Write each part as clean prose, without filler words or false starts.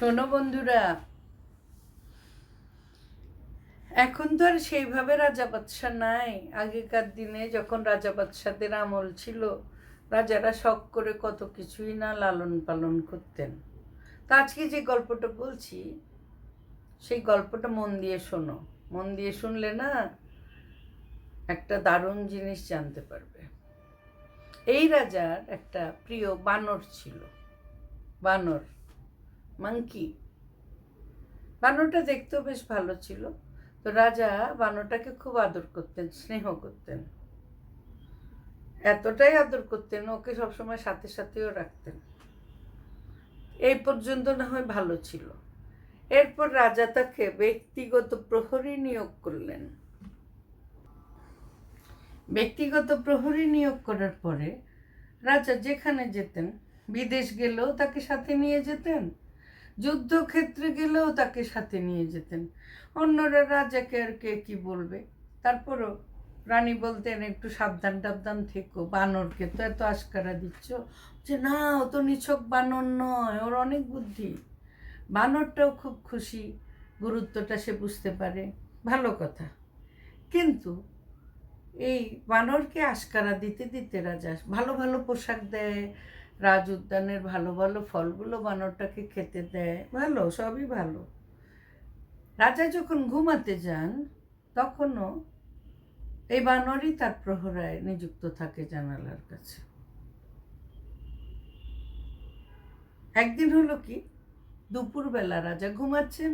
শোনো বন্ধুরা, এখন তো আর সেইভাবে রাজা বাদশাহ নাই। আগেকার দিনে যখন রাজা বাদশাদের আমল ছিল, রাজারা শখ করে কত কিছুই না লালন পালন করতেন। তা আজকে যে গল্পটা বলছি, সেই গল্পটা মন দিয়ে শোনো। মন দিয়ে শুনলে না একটা দারুণ জিনিস জানতে পারবে। এই রাজার একটা প্রিয় বানর ছিল। বানর, মাংকি। বানরটা দেখতেও বেশ ভালো ছিল। তো রাজা বানরটাকে খুব আদর করতেন, স্নেহ করতেন। এতটাই আদর করতেন, ওকে সবসময় সাথে সাথেও রাখতেন। এই পর্যন্ত না হয় ভালো ছিল। এরপর রাজা তাকে ব্যক্তিগত প্রহরী নিয়োগ করলেন। ব্যক্তিগত প্রহরী নিয়োগ করার পরে রাজা যেখানে যেতেন, বিদেশ গেলেও তাকে সাথে নিয়ে যেতেন, যুদ্ধক্ষেত্রে গেলেও তাকে সাথে নিয়ে যেতেন। অন্যরা রাজাকে আর কে কি বলবে। তারপরও রানী বলতেন, একটু সাবধান টাবধান থেকো, বানরকে তো এত আশকারা দিচ্ছ। যে না, ও তো নিছক বানর নয়, ওর অনেক বুদ্ধি। বানরটাও খুব খুশি, গুরুত্বটা সে বুঝতে পারে, ভালো কথা। কিন্তু এই বানরকে আশকারা দিতে দিতে রাজা ভালো ভালো পোশাক দেয়, রাজ উদ্যানের ভালো ভালো ফলগুলো বানরটাকে খেতে দেয়, ভালো, সবই ভালো। রাজা যখন ঘুমাতে যান, তখনও এই বানরই তার প্রহরায় নিযুক্ত থাকে জানালার কাছে। একদিন হলো কি, দুপুরবেলা রাজা ঘুমাচ্ছেন,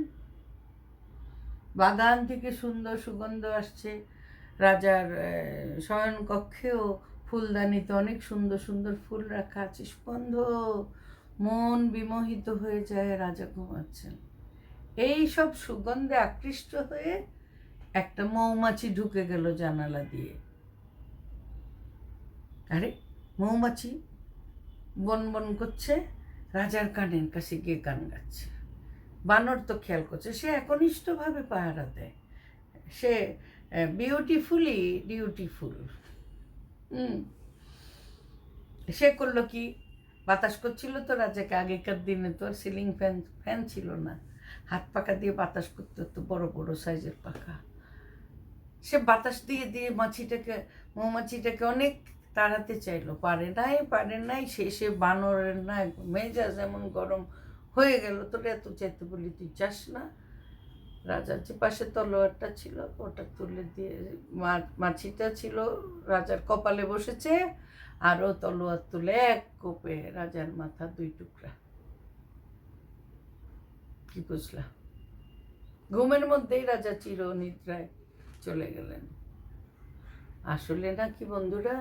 বাগান থেকে সুন্দর সুগন্ধ আসছে। রাজার শয়ন কক্ষেও ফুলদানিতে অনেক সুন্দর সুন্দর ফুল রাখা আছে, স্পন্ধ। মন বিমোহিত হয়ে যায়, রাজা ঘুমাচ্ছেন। এই সব সুগন্ধে আকৃষ্ট হয়ে একটা মৌমাছি ঢুকে গেল জানালা দিয়ে। আরে, মৌমাছি বন বন করছে, রাজার কানের কাছে গিয়ে গান গাচ্ছে। বানর তো খেয়াল করছে, সে একনিষ্ঠভাবে পাহারা দেয়। সে বিউটিফুলি ডিউটিফুল। সে করলো কি, বাতাস করছিল তো রাজাকে। আগেকার দিনে তো আর সিলিং ফ্যান ফ্যান ছিল না, হাত পাখা দিয়ে বাতাস করতে হতো, বড় বড় সাইজের পাখা। সে বাতাস দিয়ে দিয়ে মৌমাছিটাকে অনেক তাড়াতে চাইলো, পারে নাই। শেষে বানরের না মেজাজ এমন গরম হয়ে গেল, তোর এত চাইতে বলি তুই চাস না। রাজার যে পাশে তলোয়ারটা ছিল ওটা তুলে দিয়ে, মাছিটা ছিল রাজার কপালে বসেছে, আরও তলোয়ার তুলে এক কোপে রাজার মাথা দুই টুকরা। কি বুঝলা? ঘুমের মধ্যেই রাজা চিরনিদ্রায় চলে গেলেন। আসলে নাকি বন্ধুরা,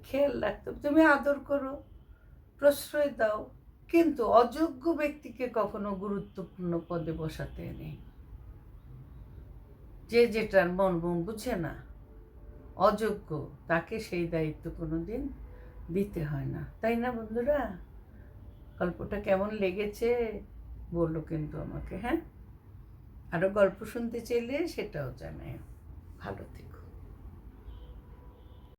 খেয়াল রাখতে হবে। তুমি আদর করো, প্রশ্রয় দাও, কিন্তু অযোগ্য ব্যক্তিকে কখনো গুরুত্বপূর্ণ পদে বসাতে নেই। যে যেটার মর্ম বুঝে না, অযোগ্য, তাকে সেই দায়িত্ব কোনোদিন দিতে হয় না, তাই না বন্ধুরা? গল্পটা কেমন লেগেছে বলো কিন্তু আমাকে। হ্যাঁ, আরও গল্প শুনতে চাইলে সেটাও জানাই। ভালো থেকো।